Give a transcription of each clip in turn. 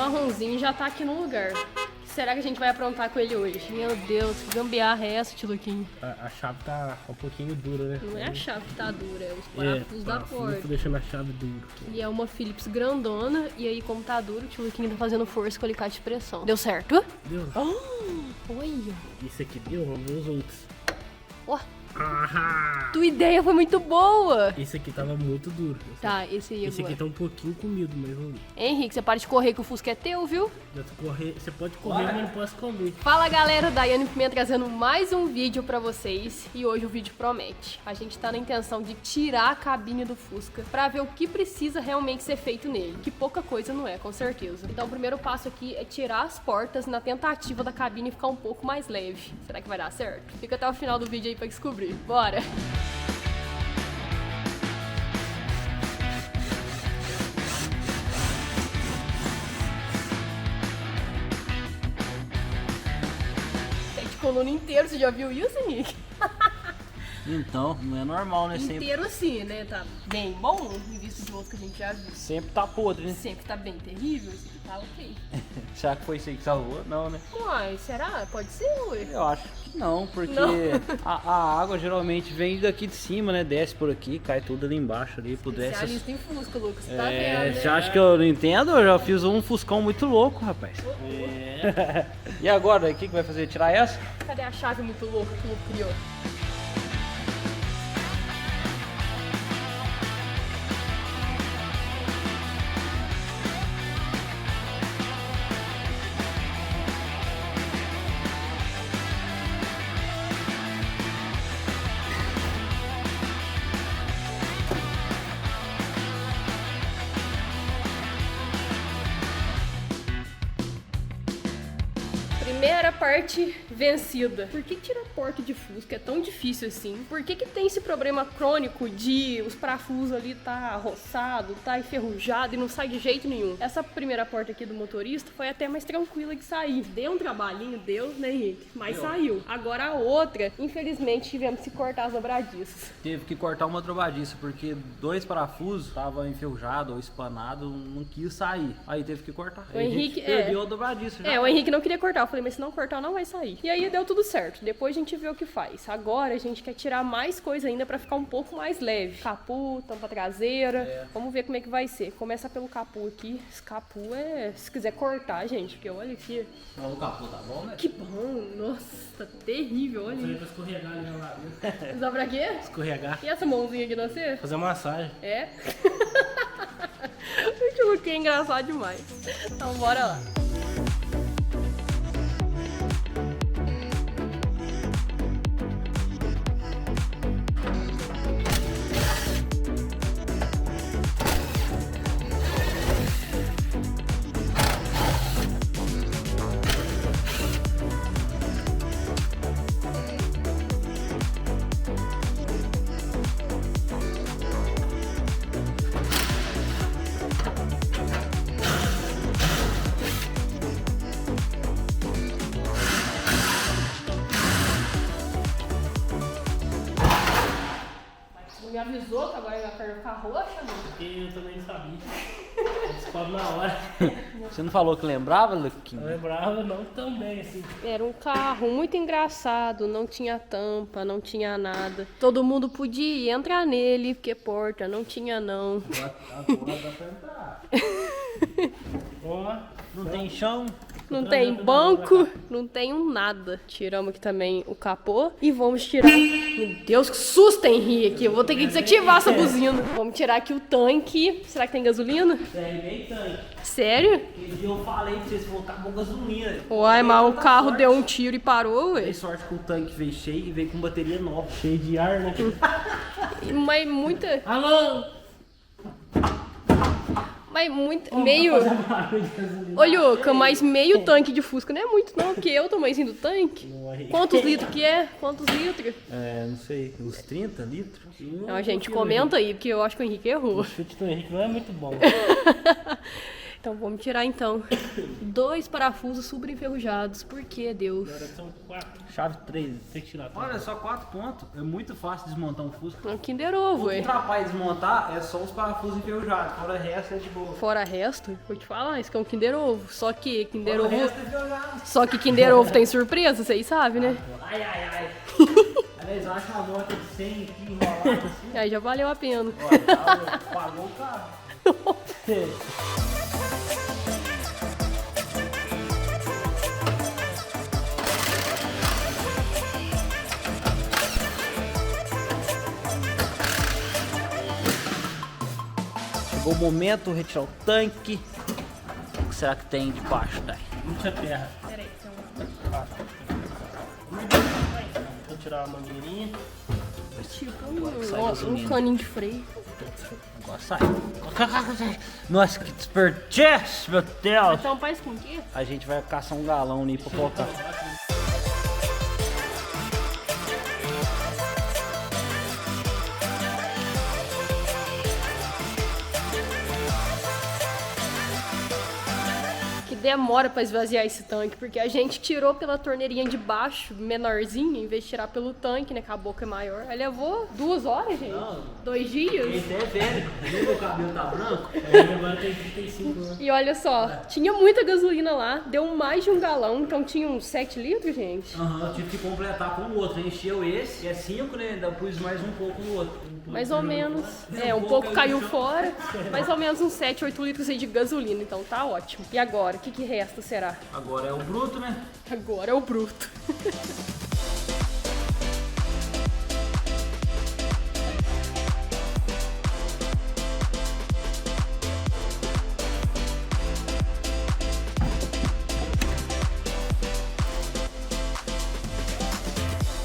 marronzinho já tá aqui no lugar. O que será que a gente vai aprontar com ele hoje? Meu Deus, que gambiarra é essa, tio Luquinho? A chave tá um pouquinho dura, né? Não é a chave que tá dura, é os parafusos da porta. Tô deixando a chave dura. E é uma Philips grandona, e aí como tá duro, o tio Luquinho tá fazendo força com o alicate de pressão. Deu certo? Deu. Olha. Isso aqui deu, vamos ver os outros. Ó, Ah! tua ideia foi muito boa. Esse aqui tava muito duro. Tá, esse aí Esse agora. aqui tá um pouquinho comido, mas vamos ver. Henrique, você para de correr que o Fusca é teu, viu? Você pode correr, mas não posso comer. Fala galera, Daiane Pimenta trazendo mais um vídeo pra vocês e hoje o vídeo promete. A gente tá na intenção de tirar a cabine do Fusca pra ver o que precisa realmente ser feito nele, que pouca coisa não é, com certeza. Então o primeiro passo aqui é tirar as portas na tentativa da cabine ficar um pouco mais leve. Será que vai dar certo? Fica até o final do vídeo aí pra descobrir. Bora! Coluna inteiro, você já viu isso, Henrique? Então, não é normal, né? Inteiro sim, né? Tá bem bom em vista de outro que a gente já viu. Sempre tá podre, né? Sempre tá bem terrível, esse aqui tá ok. Será que foi isso aí que salvou? Não, né? Uai, será? Pode ser, ué. Eu acho que não, porque Não. a água geralmente vem daqui de cima, né? Desce por aqui, cai tudo ali embaixo, ali, pudesse. Especialista em Fusca, Lucas, você tá vendo, né? Você acha que eu não entendo? Eu já fiz um fuscão muito louco, rapaz. E agora, o que vai fazer? Tirar essa? Cadê a chave muito louca que o Lucas criou? Primeira parte vencida. Por que tirar a porta de Fusca é tão difícil assim? Por que tem esse problema crônico de os parafusos ali tá roçado, tá enferrujado e não sai de jeito nenhum? Essa primeira porta aqui do motorista foi até mais tranquila de sair. Deu um trabalhinho, deu, né, Henrique? Mas saiu. Agora a outra, infelizmente, tivemos que cortar as dobradiças. Teve que cortar uma dobradiça, porque 2 parafusos estavam enferrujados ou espanados, não quis sair. Aí teve que cortar. O Aí Henrique, a gente perdeu a dobradiça já. o Henrique não queria cortar. Eu falei, mas se não cortar, não vai sair. E aí deu tudo certo. Depois a gente vê o que faz. Agora a gente quer tirar mais coisa ainda pra ficar um pouco mais leve. Capu, tampa traseira. Vamos ver como é que vai ser. Começa pelo capu aqui. Esse capu se quiser cortar, gente, porque olha aqui. Não, o capô tá bom, né? Que bom. Nossa, tá terrível. Olha Fazer aí. pra escorregar ali na lareira. Usar pra quê? Escorregar. E essa mãozinha aqui, não sei? Fazer massagem. É? O tio Luquinha é engraçado demais. Então bora lá. Me avisou que agora minha perna ficar roxa, não? Porque eu também não sabia. Descobre na hora. Você não falou que lembrava, Eu Luquinho? lembrava não tão bem assim. Era um carro muito engraçado, não tinha tampa, não tinha nada. Todo mundo podia entrar nele, porque porta não tinha não. Agora dá pra entrar. Ó, Não tem chão? Não tem banco, não tem um nada. Tiramos aqui também o capô e vamos tirar... Meu Deus, que susto, Henrique! Eu vou ter que desativar essa buzina. Vamos tirar aqui o tanque. Será que tem gasolina? tem meio tanque. Sério? Aquele dia eu falei pra vocês voltar com gasolina. Uai, mas o carro deu um tiro e parou, ué. Dei sorte que o tanque veio cheio e veio com bateria nova. Cheio de ar, né? Mas muita... Alô? Mas muito... Meio... Barulho de gasolina. Ô, Luca, mas meio tanque de Fusca não é muito não, porque eu o tamanhozinho do tanque. Quantos litros que é? Quantos litros? Não sei, uns 30 litros? Não, gente, comenta aí, porque eu acho que o Henrique errou. O chute do Henrique não é muito bom. Então vamos tirar então 2 parafusos super enferrujados. Por que, Deus? Agora são 4. Chave 3. Tem que tirar. Olha, só 4 pontos. É muito fácil desmontar um Fusca. É um Kinder Ovo, O que ué. atrapalha desmontar é só os parafusos enferrujados. Fora o resto é de boa. Fora resto, vou te falar, isso que é um Kinder Ovo. Só que Kinder Fora o Ovo. resto é enferrujado. Só que Kinder Ovo tem surpresa, vocês sabem, né? Ai, ai, ai. Aliás, eu acho uma nota de 100 aqui enrolada assim. Aí já valeu a pena. Olha, já pagou o carro. Chegou o momento, retirar o tanque. O que será que tem debaixo, daí? Muita terra. Peraí, Vou tirar a mangueirinha. tipo sai um gasolina. caninho de freio. Agora sai. Nossa, que desperdício, meu Deus. Então faz com o quê? A gente vai caçar um galão ali pra colocar. Que demora pra esvaziar esse tanque, porque a gente tirou pela torneirinha de baixo, menorzinha, em vez de tirar pelo tanque, né, que a boca é maior. Aí levou 2 horas, gente. Não. 2 dias. Esse é velho. Nem meu cabelo tá branco. Aí agora tem 35 anos. E olha só, tinha muita gasolina lá, deu mais de 1 galão, então tinha uns 7 litros, gente. Aham, eu tive que completar com o outro. Encheu esse, é 5, né? Ainda pus mais um pouco no outro. Mais ou menos. É, um pouco caiu fora. Mais ou menos uns 7, 8 litros aí de gasolina, então tá ótimo. E agora, o que resta será? Agora é o bruto, né? Agora é o bruto.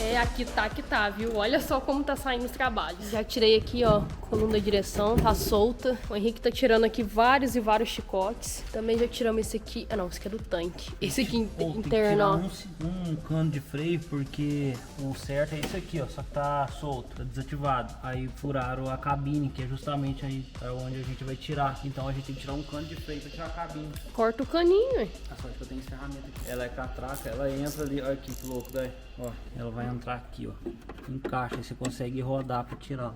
É, aqui tá, viu? Olha só como tá saindo os trabalhos. Já tirei aqui, ó, coluna da direção, tá solta. O Henrique tá tirando aqui vários e vários chicotes. Também já tiramos esse aqui. Ah, não, esse aqui é do tanque. Esse aqui interno, ó. Um cano de freio, porque o certo é esse aqui, ó. Só que tá solto, tá desativado. Aí furaram a cabine, que é justamente aí onde a gente vai tirar. Então a gente tem que tirar um cano de freio pra tirar a cabine. Corta o caninho, ué. A sorte que eu tenho esse ferramenta aqui. Ela é catraca, ela entra ali. Olha aqui que louco, daí. Ó, ela vai entrar aqui, ó. Encaixa, aí você consegue rodar pra tirar.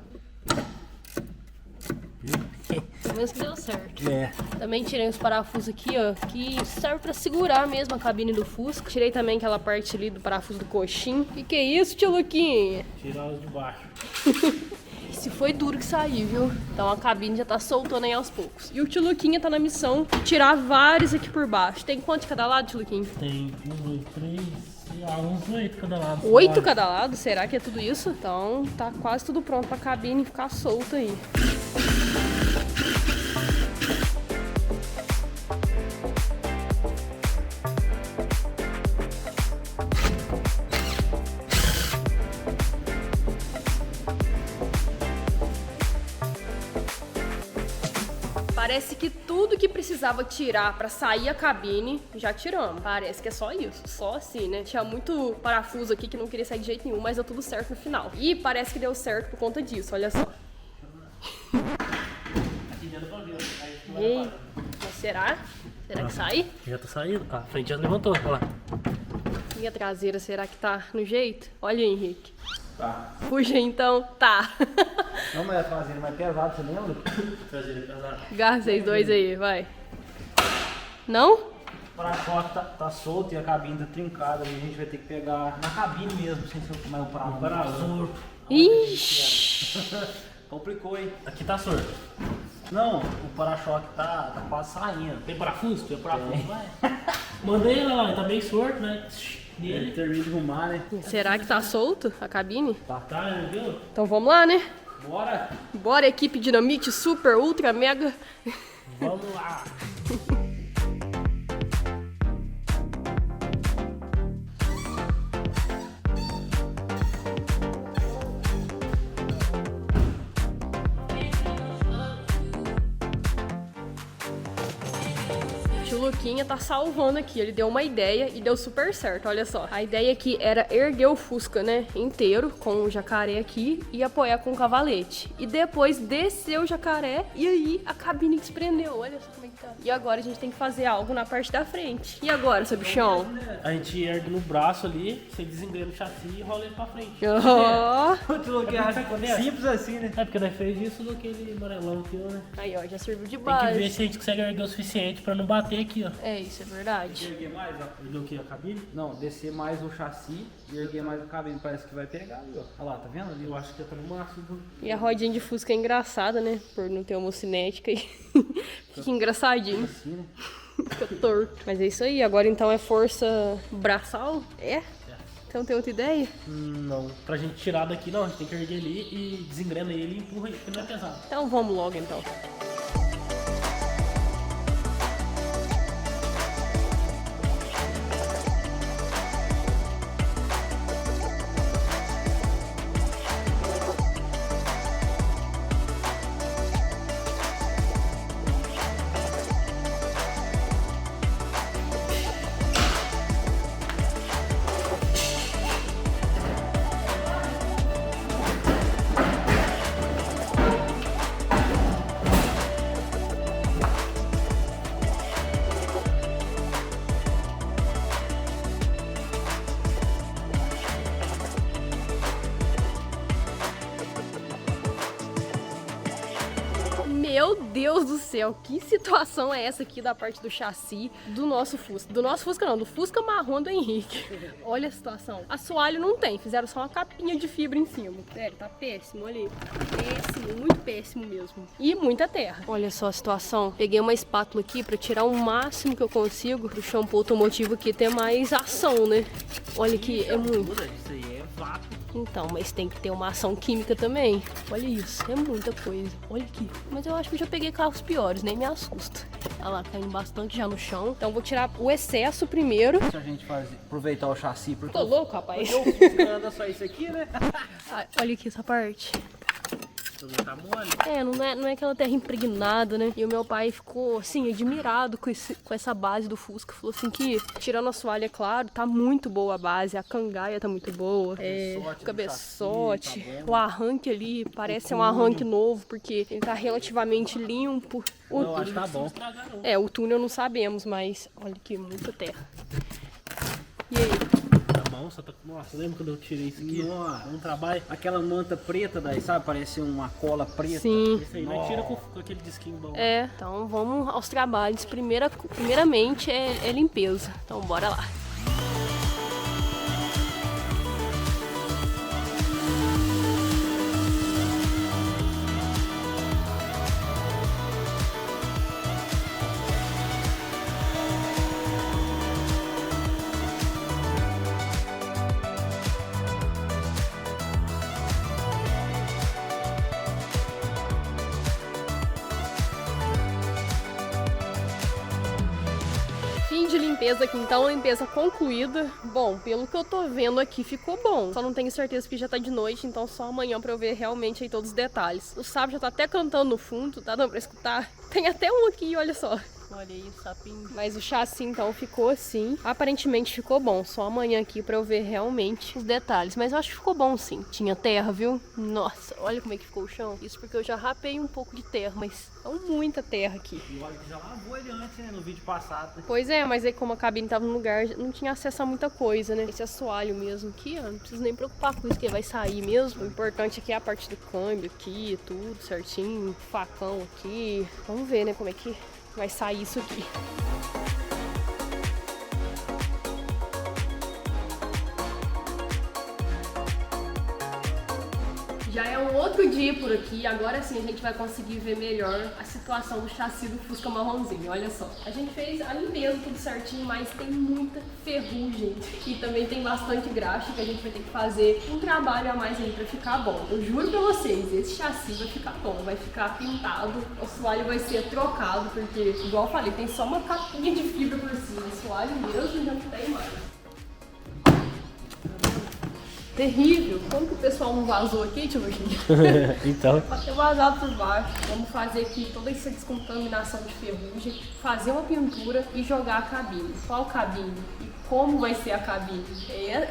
Pelo menos que deu certo. É. Também tirei os parafusos aqui, ó, que serve pra segurar mesmo a cabine do Fusca. Tirei também aquela parte ali do parafuso do coxim. Que é isso, tio Luquinha? Tirar os de baixo. Esse foi duro que saiu, viu? Então a cabine já tá soltando aí aos poucos. E o tio Luquinha tá na missão de tirar vários aqui por baixo. Tem quanto de cada lado, tio Luquinha? Tem 1, 2, 3, uns 8 cada lado. 8 cada lado? Será que é tudo isso? Então tá quase tudo pronto pra cabine ficar solta aí. Parece que tudo que precisava tirar pra sair a cabine, já tiramos. Parece que é só isso, só assim, né? Tinha muito parafuso aqui que não queria sair de jeito nenhum, mas deu tudo certo no final. E parece que deu certo por conta disso, olha só. Aqui já dá pra ver. Aí Ei, mas será? Será que sai? já tá saindo. A frente já levantou, olha lá. E a traseira, será que tá no jeito? Olha aí, Henrique. Tá. Puxa então, tá. Não, mas a traseira é mais pesada, você lembra? Traseira pesada. Garra vocês dois aí, vai. Não? O para-choque tá solto e a cabine tá trincada. A gente vai ter que pegar na cabine mesmo, sem ser mais o parafuso. Ixi. Complicou, hein? Aqui tá surdo. Não, o para-choque tá quase saindo. Tem parafuso? Tem parafuso. Vai. Mandei ele lá, ele tá meio sorto, né? Ele Nele. termina de arrumar, né? Será que tá solto a cabine? Tá, viu? Então vamos lá, né? Bora! Bora, equipe Dinamite Super Ultra Mega. Vamos lá. O Luquinha tá salvando aqui, ele deu uma ideia e deu super certo, olha só. A ideia aqui era erguer o Fusca, né, inteiro, com o jacaré aqui e apoiar com o cavalete. E depois descer o jacaré e aí a cabine desprendeu, olha só como é que E agora a gente tem que fazer algo na parte da frente. E agora, seu bichão? A gente ergue no braço ali, você desengrena o chassi e rola ele pra frente. Outro lugar simples assim, né? É porque nós fez isso do aquele amarelão aqui, né? Aí, ó, já serviu de Tem base. que ver se a gente consegue erguer o suficiente pra não bater aqui, ó. É, isso é verdade. Erguer mais, ó. Ergueu aqui a cabine? Não, descer mais o chassi e erguer mais o cabine. Parece que vai pegar ali, ó. Olha lá, tá vendo ali? Eu acho que tá no máximo. E a rodinha de Fusca é engraçada, né? Por não ter homocinética aí. Fica engraçadinho. Assim, né? Fica torto. Mas é isso aí. Agora então é força braçal? É? Então tem outra ideia? Não. Pra gente tirar daqui, não. A gente tem que erguer ali e desengrena ele e empurra ele, porque não é pesado. Então vamos logo então. Meu Deus do céu, que situação é essa aqui da parte do chassi do nosso Fusca? Do nosso Fusca não, do Fusca marrom do Henrique. Olha a situação. Assoalho não tem, fizeram só uma capinha de fibra em cima. Sério, tá péssimo, olha aí. Péssimo, muito péssimo mesmo. E muita terra. Olha só a situação. Peguei uma espátula aqui pra tirar o máximo que eu consigo pro shampoo automotivo aqui ter mais ação, né? Olha aqui, é muito. Isso aí é vácuo. Então, mas tem que ter uma ação química também. Olha isso, é muita coisa. Olha aqui. Mas eu acho que eu já peguei carros piores, nem me assusta. Olha lá, caindo bastante já no chão. Então vou tirar o excesso primeiro. Se a gente aproveitar o chassi, porque Tô louco, rapaz. o Fusca anda só isso aqui, né? Ah, olha aqui essa parte. Tudo tá mole. É, não é aquela terra impregnada, né? E o meu pai ficou, assim, admirado com essa base do Fusca. Falou assim que, tirando a assoalho, é claro, tá muito boa a base. A cangaia tá muito boa. O cabeçote. Tá bom. O arranque ali parece um arranque novo, porque ele tá relativamente limpo. Eu acho que tá bom. É, o túnel não sabemos, mas olha aqui, muita terra. E aí? Tá bom, só tá... Nossa, lembra quando eu tirei isso aqui? Nossa. Um trabalho. Aquela manta preta daí, sabe? Parece uma cola preta. Sim. Isso aí, nós tira com aquele disquinho bom. É, então vamos aos trabalhos. Primeiramente é limpeza. Então bora lá. Fim de limpeza aqui então, limpeza concluída. Bom, pelo que eu tô vendo aqui ficou bom. Só não tenho certeza porque já tá de noite, então só amanhã pra eu ver realmente aí todos os detalhes. O sapo já tá até cantando no fundo, tá dando pra escutar? Tem até um aqui, olha só. Olha aí o sapinho. Mas o chassi então ficou assim. Aparentemente ficou bom. Só amanhã aqui pra eu ver realmente os detalhes. Mas eu acho que ficou bom sim. Tinha terra, viu? Nossa, olha como é que ficou o chão. Isso porque eu já rapei um pouco de terra, mas é muita terra aqui. E olha que já lavou ele antes, né? No vídeo passado. Pois é, mas aí como a cabine tava no lugar, não tinha acesso a muita coisa, né? Esse assoalho mesmo aqui, ó, não preciso nem preocupar com isso, que vai sair mesmo. O importante aqui é a parte do câmbio aqui, tudo certinho, facão aqui. Vamos ver, né, como é que vai sair isso aqui. Já é um outro dia por aqui, agora sim a gente vai conseguir ver melhor a situação do chassi do Fusca marronzinho, olha só. A gente fez a limpeza tudo certinho, mas tem muita ferrugem e também tem bastante graxa que a gente vai ter que fazer um trabalho a mais aí pra ficar bom. Eu juro pra vocês, esse chassi vai ficar bom, vai ficar pintado, o assoalho vai ser trocado, porque, igual eu falei, tem só uma capinha de fibra por cima, o assoalho mesmo já não tem mais. Terrível. Como que o pessoal não vazou aqui, tio Virgínia? Então. Pode ter vazado por baixo. Vamos fazer aqui toda essa descontaminação de ferrugem, fazer uma pintura e jogar a cabine. Qual cabine? E como vai ser a cabine.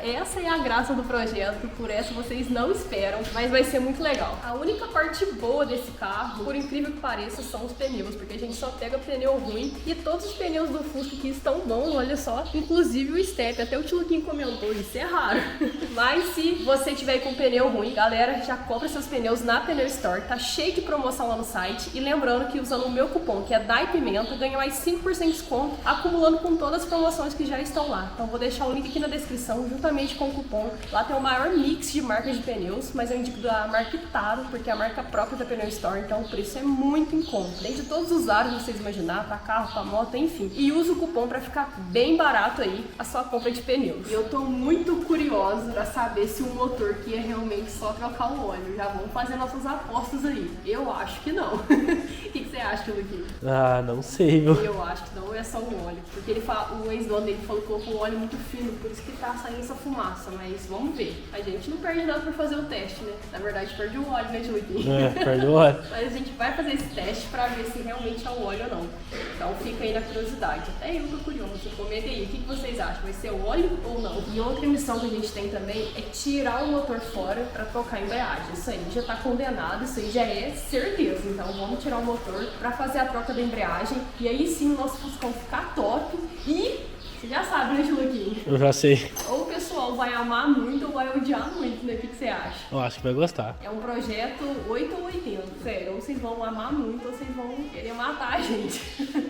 Essa é a graça do projeto, por essa vocês não esperam, mas vai ser muito legal. A única parte boa desse carro, por incrível que pareça, são os pneus, porque a gente só pega pneu ruim e todos os pneus do Fusca aqui estão bons, olha só, inclusive o step, até o tio Luquinho comentou, isso é raro. Mas se você tiver com pneu ruim, galera, já compra seus pneus na Pneu Store, tá cheio de promoção lá no site, e lembrando que usando o meu cupom, que é DAIPIMENTA, ganha mais 5% de desconto, acumulando com todas as promoções que já estão lá. Então vou deixar o link aqui na descrição, juntamente com o cupom. Lá tem o maior mix de marcas de pneus, mas eu indico da marca Itaro, porque é a marca própria da Pneu Store, então o preço é muito em conta. Desde todos os aros que vocês imaginar, pra carro, pra moto, enfim. E usa o cupom pra ficar bem barato aí a sua compra de pneus. E eu tô muito curiosa pra saber se o motor aqui é realmente só trocar o óleo. Já vamos fazer nossas apostas aí. Eu acho que não. O que você acha, Luquinho? Ah, não sei, viu? Eu acho que não é só o óleo. Porque ele fala, o ex-dono dele falou que colocou o óleo muito fino, por isso que tá saindo essa fumaça. Mas vamos ver. A gente não perde nada por fazer o teste, né? Na verdade, perde o óleo, né, Luquinho? É, perde o óleo. Mas a gente vai fazer esse teste pra ver se realmente é o óleo ou não. Então fica aí na curiosidade. Até eu tô curioso. Comenta aí, o que vocês acham? Vai ser óleo ou não? E outra missão que a gente tem também é tirar o motor fora pra trocar a embreagem. Isso aí já tá condenado, isso aí já é certeza. Então vamos tirar o motor pra fazer a troca da embreagem. E aí sim o nosso Fuscão ficar top. E você já sabe, né, Luquinho? Eu já sei. Ou o pessoal vai amar muito ou vai odiar muito, né? O que você acha? Eu acho que vai gostar. É um projeto 8 ou 80, sério. Ou vocês vão amar muito ou vocês vão querer matar a gente.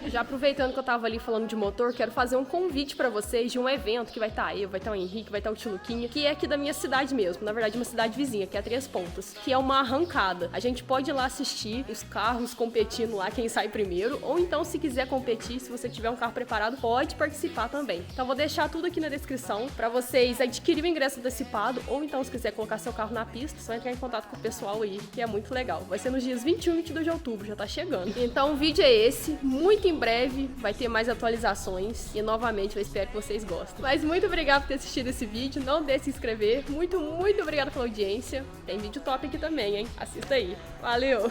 Já aproveitando que eu tava ali falando de motor, quero fazer um convite pra vocês de um evento que vai estar eu, vai estar o Henrique, vai estar o tio Luquinha, que é aqui da minha cidade mesmo. Na verdade, uma cidade vizinha, que é a Três Pontas, que é uma arrancada. A gente pode ir lá assistir os carros competindo lá, quem sai primeiro, ou então, se quiser competir, se você tiver um carro preparado, pode participar também. Então vou deixar tudo aqui na descrição pra vocês adquirirem o ingresso antecipado, ou então se quiser colocar seu carro na pista, só entrar em contato com o pessoal aí, que é muito legal. Vai ser nos dias 21 e 22 de outubro, já tá chegando. Então o vídeo é esse, muito em breve vai ter mais atualizações e novamente eu espero que vocês gostem. Mas muito obrigado por ter assistido esse vídeo, não deixe de se inscrever, muito obrigado pela audiência. Tem vídeo top aqui também, hein? Assista aí. Valeu!